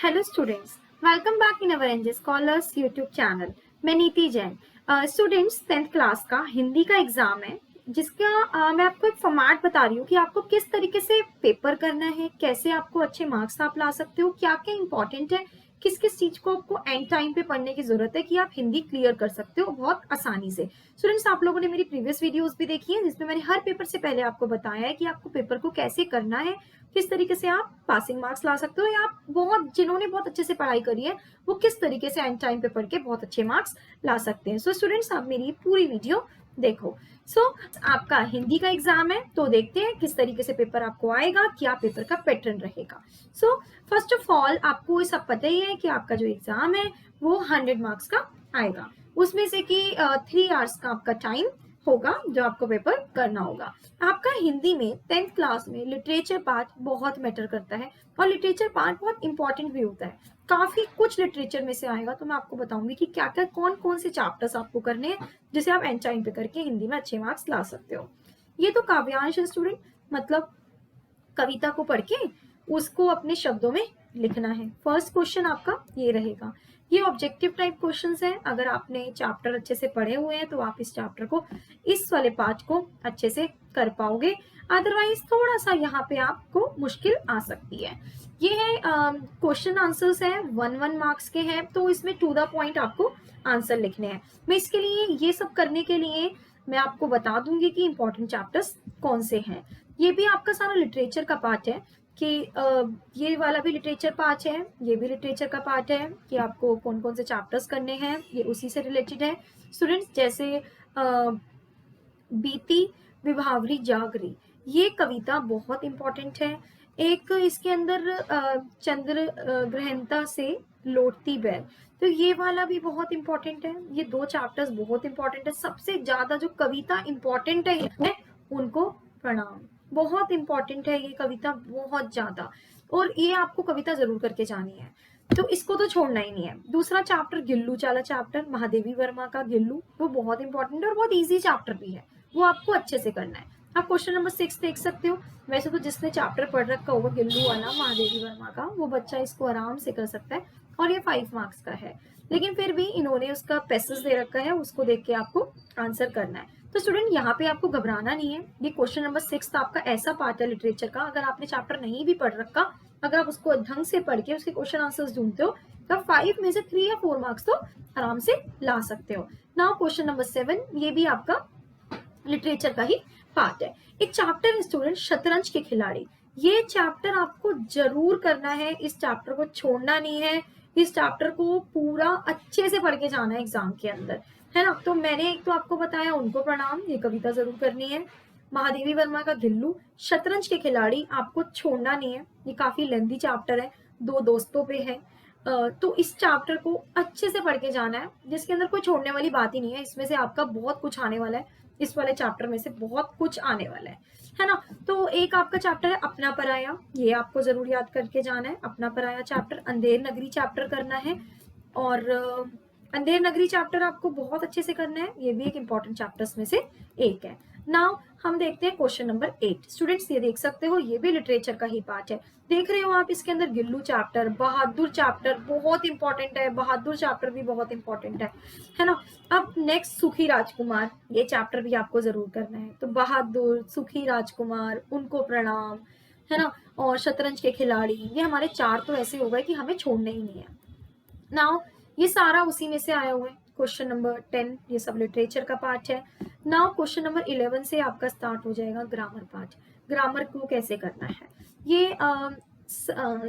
Hello students, welcome back in our NJ scholars YouTube channel. मैं नीति Jain. Students, 10th class का हिंदी का exam है, जिसका मैं आपको एक फॉर्मेट बता रही हूँ कि आपको किस तरीके से पेपर करना है, कैसे आपको अच्छे मार्क्स आप ला सकते हो, क्या क्या इंपॉर्टेंट है, किस किस चीज को आपको एंड टाइम पे पढ़ने की जरूरत है कि आप हिंदी क्लियर कर सकते हो बहुत आसानी से। स्टूडेंट्स, आप लोगों ने मेरी प्रीवियस वीडियोस भी देखी है, जिसमें मैंने हर पेपर से पहले आपको बताया है कि आपको पेपर को कैसे करना है, किस तरीके से आप पासिंग मार्क्स ला सकते हो, या आप जिन्होंने बहुत अच्छे से पढ़ाई करी है वो किस तरीके से एंड टाइम पे पढ़ के बहुत अच्छे मार्क्स ला सकते हैं। सो स्टूडेंट्स, आप मेरी पूरी वीडियो देखो। आपका हिंदी का एग्जाम है, तो देखते हैं किस तरीके से पेपर आपको आएगा, क्या पेपर का पैटर्न रहेगा। फर्स्ट ऑफ ऑल, आपको सब पता ही है कि आपका जो एग्जाम है वो 100 मार्क्स का आएगा। उसमें से कि 3 आवर्स का आपका टाइम होगा जो आपको पेपर करना होगा। आपका हिंदी में 10th क्लास में लिटरेचर पार्ट बहुत मैटर करता है, और लिटरेचर पार्ट बहुत इंपॉर्टेंट भी होता है। काफी कुछ लिटरेचर में से आएगा, तो मैं आपको बताऊंगी कि क्या क्या कौन कौन से चैप्टर्स आपको करने हैं, जिसे आप एंड टाइम पे करके हिंदी में अच्छे मार्क्स ला सकते हो। ये तो काव्यांश है स्टूडेंट, मतलब कविता को पढ़ के उसको अपने शब्दों में लिखना है। फर्स्ट क्वेश्चन आपका ये रहेगा। ये ऑब्जेक्टिव टाइप क्वेश्चंस है। अगर आपने चैप्टर अच्छे से पढ़े हुए हैं तो आप इस चैप्टर को, इस वाले पार्ट को अच्छे से कर पाओगे। अदरवाइज थोड़ा सा यहाँ पे आपको मुश्किल आ सकती है। ये है क्वेश्चन आंसर्स है, 1 मार्क्स के हैं, तो इसमें टू द पॉइंट आपको आंसर लिखने हैं। मैं इसके लिए, ये सब करने के लिए मैं आपको बता दूंगी कि इंपॉर्टेंट चैप्टर्स कौन से हैं। ये भी आपका सारा लिटरेचर का पार्ट है कि ये वाला भी लिटरेचर पार्ट है, ये भी लिटरेचर का पार्ट है कि आपको कौन कौन से चैप्टर्स करने हैं, ये उसी से रिलेटेड है। स्टूडेंट्स, जैसे बीती विभावरी जागरी, ये कविता बहुत इंपॉर्टेंट है। एक इसके अंदर चंद्र ग्रहणता से लौटती बैल, तो ये वाला भी बहुत इंपॉर्टेंट है। ये 2 चैप्टर्स बहुत इंपॉर्टेंट है। सबसे ज्यादा जो कविता इंपॉर्टेंट है उनको प्रणाम, बहुत इंपॉर्टेंट है ये कविता, बहुत ज्यादा। और ये आपको कविता जरूर करके जानी है, तो इसको तो छोड़ना ही नहीं है। दूसरा चैप्टर गिल्लू चाला चैप्टर, महादेवी वर्मा का गिल्लू, वो बहुत इंपॉर्टेंट है और बहुत इजी चैप्टर भी है, वो आपको अच्छे से करना है। आप क्वेश्चन नंबर 6 देख सकते हो। वैसे तो जिसने चैप्टर पढ़ रखा होगा गिल्लू वाला महादेवी वर्मा का, वो बच्चा इसको आराम से कर सकता है, और ये 5 मार्क्स का है। लेकिन फिर भी इन्होंने उसका पैसेज दे रखा है, उसको देख के आपको आंसर करना है। तो स्टूडेंट, यहाँ पे आपको घबराना नहीं है। ये क्वेश्चन नंबर 6 आपका ऐसा पार्ट है लिटरेचर का, अगर आपने चैप्टर नहीं भी पढ़ रखा, अगर आप उसको ढंग से पढ़ के उसके क्वेश्चन आंसर्स ढूंढते हो, तो 5 में से 3 या 4 मार्क्स तो आराम से ला सकते हो। नाउ क्वेश्चन नंबर 7, ये भी आपका लिटरेचर का ही पार्ट है। एक चैप्टर है स्टूडेंट, शतरंज के खिलाड़ी। ये चैप्टर आपको जरूर करना है, इस चैप्टर को छोड़ना नहीं है। इस चैप्टर को पूरा अच्छे से पढ़ के जाना है एग्जाम के अंदर, है ना। तो मैंने एक तो आपको बताया उनको प्रणाम, ये कविता जरूर करनी है। महादेवी वर्मा का गिल्लू, शतरंज के खिलाड़ी आपको छोड़ना नहीं है। ये काफी लेंथी चैप्टर है, 2 दोस्तों पे है। तो इस चैप्टर को अच्छे से पढ़ के जाना है, जिसके अंदर कोई छोड़ने वाली बात ही नहीं है। इसमें से आपका बहुत कुछ आने वाला है, इस वाले चैप्टर में से बहुत कुछ आने वाला है ना। तो एक आपका चैप्टर है अपना पराया, ये आपको जरूर याद करके जाना है। अपना पराया चैप्टर, अंधेर नगरी चैप्टर करना है, और अंधेर नगरी चैप्टर आपको बहुत अच्छे से करना है। ये भी एक इंपॉर्टेंट चैप्टर्स में से एक है। नाउ हम देखते हैं क्वेश्चन नंबर 8। स्टूडेंट्स, ये देख सकते हो, ये भी लिटरेचर का ही पार्ट है। देख रहे हो आप, इसके अंदर गिल्लू चैप्टर, बहादुर चैप्टर बहुत इंपॉर्टेंट है, बहादुर चैप्टर भी बहुत इंपॉर्टेंट है ना। अब नेक्स्ट सुखी राजकुमार, ये चैप्टर भी आपको जरूर करना है। तो बहादुर, सुखी राजकुमार, उनको प्रणाम, है ना, और शतरंज के खिलाड़ी, ये हमारे 4 तो ऐसे हो गए कि हमें छोड़ने ही नहीं है। नाउ ये सारा उसी में से आया हुआ है। क्वेश्चन नंबर 10 ये सब लिटरेचर का पार्ट है। नाउ क्वेश्चन नंबर 11 से आपका स्टार्ट हो जाएगा ग्रामर पार्ट। ग्रामर को कैसे करना है, ये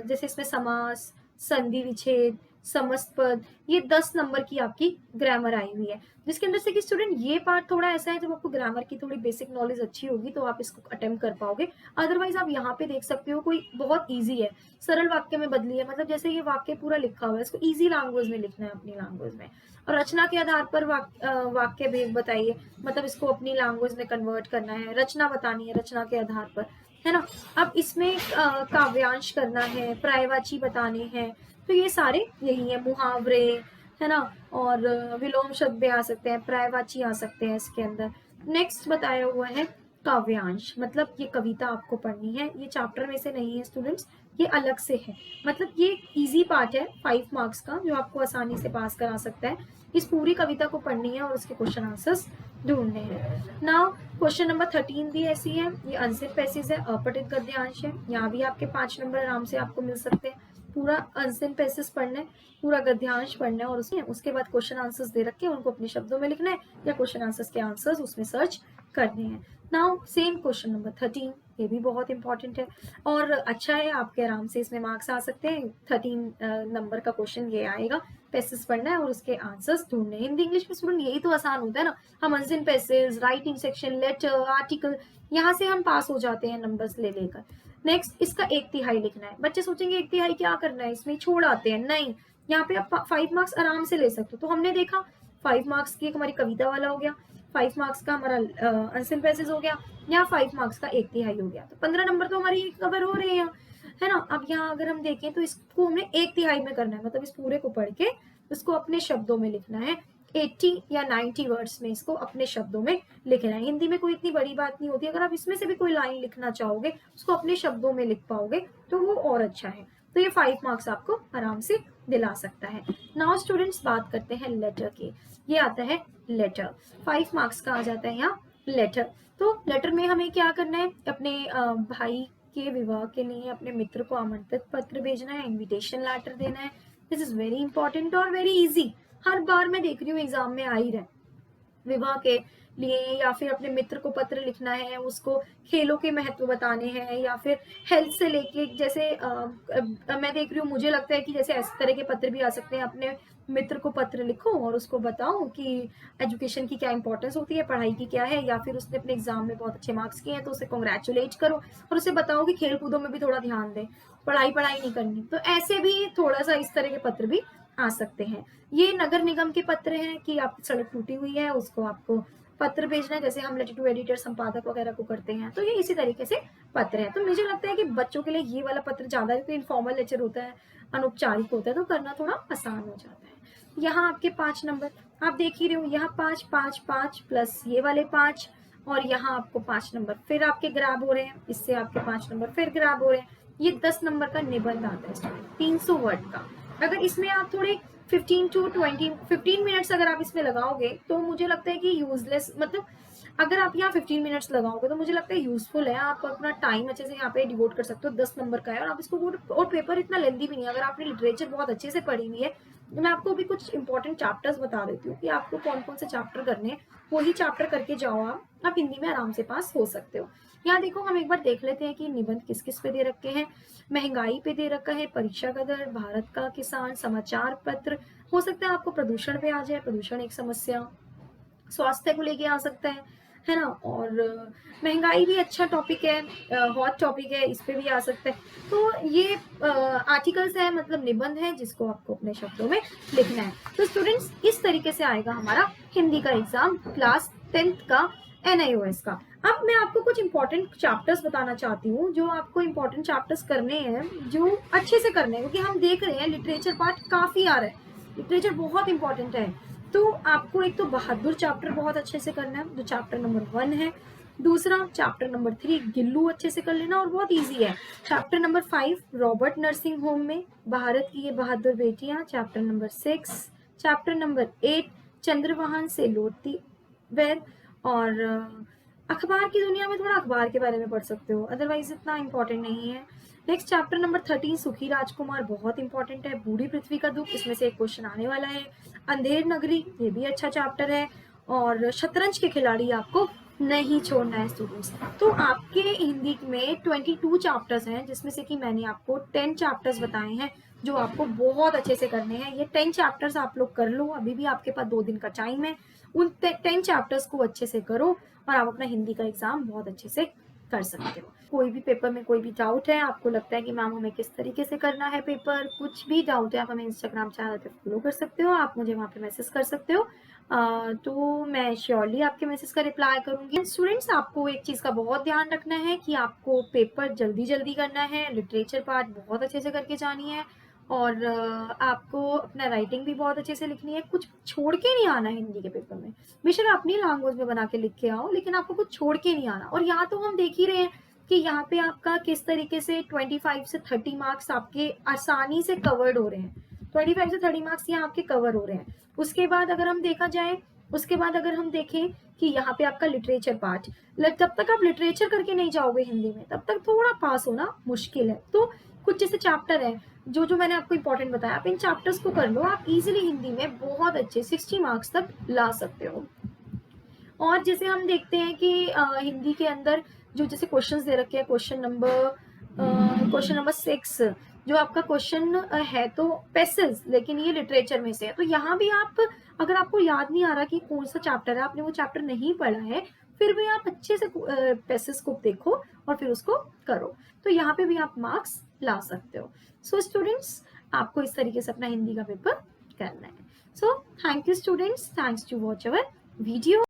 जैसे इसमें समास, संधि विच्छेद, समस्त पद, ये 10 नंबर की आपकी ग्रामर आई हुई है, जिसके अंदर से कि स्टूडेंट ये पार्ट थोड़ा ऐसा है, जब आपको ग्रामर की थोड़ी बेसिक नॉलेज अच्छी होगी तो आप इसको अटेम्प्ट कर पाओगे। अदरवाइज आप यहाँ पे देख सकते हो, कोई बहुत ईजी है, सरल वाक्य में बदली है, मतलब जैसे ये वाक्य पूरा लिखा हुआ है, इसको इजी लैंग्वेज में लिखना है, अपनी लैंग्वेज में। और रचना के आधार पर वाक्य भेद बताइए, मतलब इसको अपनी लैंग्वेज में कन्वर्ट करना है, रचना बतानी है रचना के आधार पर, है ना। अब इसमें काव्यांश करना है, पर्यायवाची बताने हैं, तो ये सारे यही है, मुहावरे, है ना, और विलोम शब्द भी आ सकते हैं, पर्यायवाची आ सकते हैं इसके अंदर। नेक्स्ट बताया हुआ है काव्यांश, मतलब ये कविता आपको पढ़नी है, ये चैप्टर में से नहीं है स्टूडेंट्स, ये अलग से है, मतलब ये इजी पार्ट है 5 मार्क्स का जो आपको आसानी से पास करा सकता है। इस पूरी कविता को पढ़नी है और उसके क्वेश्चन आंसर्स ढूंढने हैं। नाउ क्वेश्चन नंबर 13 भी ऐसी है, ये अनसेट पैसेज है, अपठित गद्यांश है, यहाँ भी आपके 5 नंबर आराम से आपको मिल सकते हैं। पूरा अनसेट पैसेज पढ़ना है, पूरा गद्यांश पढ़ना है और उसके बाद क्वेश्चन आंसर्स दे रखे हैं, उनको अपने शब्दों में लिखना है या क्वेश्चन आंसर्स के आंसर्स उसमें सर्च करने हैं। नाउ सेम क्वेश्चन नंबर 13, ये भी बहुत इंपॉर्टेंट है और अच्छा है, आपके आराम से इसमें मार्क्स आ सकते हैं। 13 नंबर का क्वेश्चन ये आएगा, पैसेज पढ़ना है और उसके आंसर्स ढूंढने हैं। हिंदी इंग्लिश में स्टूडेंट यही तो आसान होता है ना, हम unseen passage, writing section, letter, article, यहाँ से हम पास हो जाते हैं नंबर्स ले लेकर। नेक्स्ट इसका 1/3 लिखना है। बच्चे सोचेंगे 1/3 क्या करना है, इसमें छोड़ आते हैं, नहीं, यहाँ पे आप 5 मार्क्स आराम से ले सकते हो। तो हमने देखा 5 मार्क्स की एक हमारी कविता वाला हो गया, 5 मार्क्स का हमारा अनसिन पैसेज हो गया, यहाँ 5 मार्क्स का 1/3 हो गया, तो 15 नंबर तो हमारी कवर हो रहे हैं, है ना। अब यहाँ अगर हम देखें तो इसको हमें 1/3 में करना है, मतलब इस पूरे को पढ़ के उसको अपने शब्दों में लिखना है। 80 या 90 वर्ड्स में इसको अपने शब्दों में लिखना है। हिंदी में कोई इतनी बड़ी बात नहीं होती, अगर आप इसमें से भी कोई लाइन लिखना चाहोगे उसको अपने शब्दों में लिख पाओगे तो वो और अच्छा है। तो ये 5 मार्क्स आपको आराम से दिला सकता है। नाउ स्टूडेंट्स बात करते हैं लेटर की। ये आता है लेटर, 5 मार्क्स का आ जाता है यहाँ लेटर। तो लेटर में हमें क्या करना है, अपने भाई के विवाह के लिए अपने मित्र को आमंत्रित पत्र भेजना है, इनविटेशन लेटर देना है। दिस इज वेरी इंपॉर्टेंट और वेरी इजी, हर बार मैं देख रही हूँ एग्जाम में आ ही रहा है। विवाह के लिए या फिर अपने मित्र को पत्र लिखना है, उसको खेलों के महत्व बताने हैं, या फिर हेल्थ से लेके, जैसे मैं देख रही हूँ, मुझे लगता है कि जैसे इस तरह के पत्र भी आ सकते हैं। अपने मित्र को पत्र लिखो और उसको बताओ कि एजुकेशन की क्या इंपॉर्टेंस होती है, पढ़ाई की क्या है, या फिर उसने अपने एग्जाम में बहुत अच्छे मार्क्स किए हैं तो उसे कॉन्ग्रेचुलेट करो और उसे बताओ कि खेल कूदों में भी थोड़ा ध्यान दे, पढ़ाई नहीं करनी। तो ऐसे भी थोड़ा सा इस तरह के पत्र भी आ सकते हैं। ये नगर निगम के पत्र हैं कि आपकी सड़क टूटी हुई है, उसको आपको पत्र भेजना है, जैसे हम लेटर टू एडिटर, संपादक वगैरह को करते हैं, तो ये इसी तरीके से पत्र है। तो मुझे लगता है कि बच्चों के लिए ये वाला पत्र ज्यादा, क्योंकि इनफॉर्मल लेक्चर होता है, अनौपचारिक होता है, तो करना थोड़ा आसान हो जाता है। यहाँ आपके 5 नंबर आप देख ही रहे हो, यहाँ 5 5 5 प्लस ये वाले 5, और यहाँ आपको 5 नंबर फिर आपके ग्रैब हो रहे हैं, इससे आपके 5 नंबर फिर ग्रैब हो रहे हैं। ये 10 नंबर का निबंध आता है 300 वर्ड का। अगर इसमें आप थोड़े 15 to 15 मिनट्स अगर आप इसमें लगाओगे तो मुझे लगता है कि यूजलेस, मतलब अगर आप यहाँ 15 मिनट्स लगाओगे तो मुझे लगता है यूजफुल है। आप अपना टाइम अच्छे से यहाँ पे डिवोट कर सकते हो, 10 नंबर का है और आप इसको, और पेपर इतना लेंदी भी नहीं है। अगर आपने लिटरेचर बहुत अच्छे से पढ़ी हुई है तो मैं आपको भी कुछ इंपॉर्टेंट चैप्टर्स बता देती हूँ कि आपको कौन कौन से चैप्टर करने हैं, वही चैप्टर करके जाओ, आप हिंदी में आराम से पास हो सकते हो। यहाँ देखो, हम एक बार देख लेते हैं कि निबंध किस किस पे दे रखे हैं। महंगाई पे दे रखा है, परीक्षा का दर, भारत का किसान, समाचार पत्र, हो सकता है आपको प्रदूषण पे आ जाए, प्रदूषण एक समस्या, स्वास्थ्य को लेके आ सकता है ना। और महंगाई भी अच्छा टॉपिक है, हॉट टॉपिक है, इस पे भी आ सकता है। तो ये आर्टिकल्स है, मतलब निबंध है, जिसको आपको अपने शब्दों में लिखना है। तो स्टूडेंट्स इस तरीके से आएगा हमारा हिंदी का एग्जाम क्लास 10th का NIOS का। अब मैं आपको कुछ इंपॉर्टेंट चैप्टर्स बताना चाहती हूँ, जो आपको इंपॉर्टेंट चैप्टर्स करने हैं, जो अच्छे से करने हैं, क्योंकि हम देख रहे हैं लिटरेचर पार्ट काफी आ रहा है, लिटरेचर बहुत इंपॉर्टेंट है। तो आपको एक तो बहादुर चैप्टर बहुत अच्छे से करना है, जो चैप्टर नंबर 1 है। दूसरा चैप्टर नंबर 3 गिल्लू अच्छे से कर लेना और बहुत इजी है। Chapter number 5 Robert nursing home में भारत की ये बहादुर बेटियां। चैप्टर नंबर 6, चैप्टर नंबर 8 चंद्रवाहन से लौटती बैल। और अखबार की दुनिया में थोड़ा अखबार के बारे में पढ़ सकते हो, अदरवाइज इतना इंपॉर्टेंट नहीं है। नेक्स्ट चैप्टर नंबर 13 सुखी राजकुमार, बहुत इंपॉर्टेंट है। बूढ़ी पृथ्वी का दुख, इसमें से एक क्वेश्चन आने वाला है। अंधेर नगरी, ये भी अच्छा चैप्टर है। और शतरंज के खिलाड़ी आपको नहीं छोड़ना है स्टूडेंट्स। तो आपके हिंदी में 22 चैप्टर्स हैं, जिसमें से कि मैंने आपको 10 चैप्टर्स बताए हैं जो आपको बहुत अच्छे से करने हैं। ये 10 चैप्टर्स आप लोग कर लो, अभी भी आपके पास 2 दिन का टाइम है। उन 10 चैप्टर्स को अच्छे से करो और आप अपना हिंदी का एग्जाम बहुत अच्छे से कर सकते हो। कोई भी पेपर में कोई भी डाउट है, आपको लगता है कि मैम हमें किस तरीके से करना है पेपर, कुछ भी डाउट है, आप हमें इंस्टाग्राम चैनल पे फॉलो कर सकते हो, आप मुझे वहाँ पे मैसेज कर सकते हो। तो मैं श्योरली आपके मैसेज का रिप्लाई करूंगी। स्टूडेंट्स आपको एक चीज़ का बहुत ध्यान रखना है कि आपको पेपर जल्दी जल्दी करना है, लिटरेचर पार्ट बहुत अच्छे से करके जानी है और आपको अपना राइटिंग भी बहुत अच्छे से लिखनी है, कुछ छोड़ के नहीं आना हिंदी के पेपर में। बेशक अपनी लैंग्वेज में बना के लिख के आओ, लेकिन आपको कुछ छोड़ के नहीं आना। और यहाँ तो हम देख ही रहे हैं कि यहाँ पे आपका किस तरीके से 25 से 30 मार्क्स आपके आसानी से कवर्ड हो रहे हैं। 25 से 30 मार्क्स यहाँ आपके कवर हो रहे हैं। उसके बाद अगर हम देखें कि यहाँ पे आपका लिटरेचर पार्ट, जब तक आप लिटरेचर करके नहीं जाओगे हिंदी में, तब तक थोड़ा पास होना मुश्किल है। तो कुछ जैसे चैप्टर है जो मैंने आपको इंपॉर्टेंट बताया, आप इन चैप्टर्स को कर लो, आप इजीली हिंदी में बहुत अच्छे 60 मार्क्स तक ला सकते हो। और जैसे हम देखते हैं कि हिंदी के अंदर जो जैसे क्वेश्चंस दे रखे हैं, क्वेश्चन नंबर 6 जो आपका क्वेश्चन है तो पैसेज, लेकिन ये लिटरेचर में से है। तो यहाँ भी आप, अगर आपको याद नहीं आ रहा कि कौन सा चैप्टर है, आपने वो चैप्टर नहीं पढ़ा है, फिर भी आप अच्छे से पैसेज को देखो और फिर उसको करो, तो यहाँ पे भी आप मार्क्स ला सकते हो। सो स्टूडेंट्स, आपको इस तरीके से अपना हिंदी का पेपर करना है। So thank you students, thanks to watch our video.